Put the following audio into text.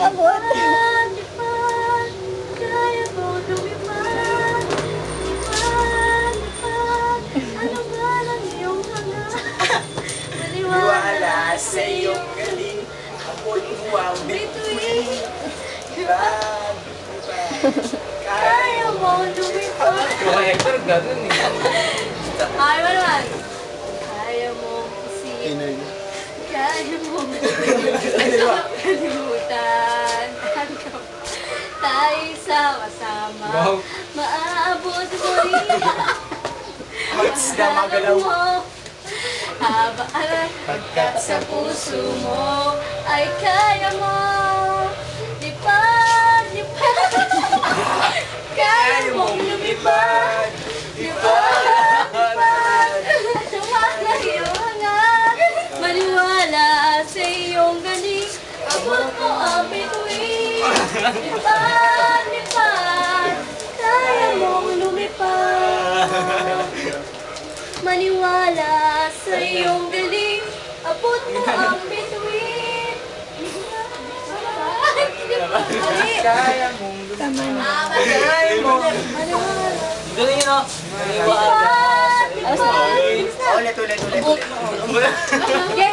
Abot. Lipad, kaya mo lumipad. Lipad, lipad, ano ba ang iyong hangat? Wala sa iyong galing, ako'y huwag bituin. Lipad, Kaya mo lumipad. Mga Hector, ganun eh. Ay, mo naman. Kaya mo isipin. Kaya mo kalimutan. Tayo sama-sama. Wow. Maaabot mo rin. Hearts na magalaw. Habaan pagkat sa puso mo ay kaya mo. Lipad, lipad. Kaya mong lumipad. Lipad, lipad. Sumala iyong hangat. Maniwala sa iyong galing. Abot mo ang bituin. Lipad, lipad. Kaya mong lumipad. Maniwala sa iyong galing. Abot mo ang bituin. Kaya mong Tama na. kaya mo. Maniwala. Galing yun o. Lipad, lipad. Ulit. Okay.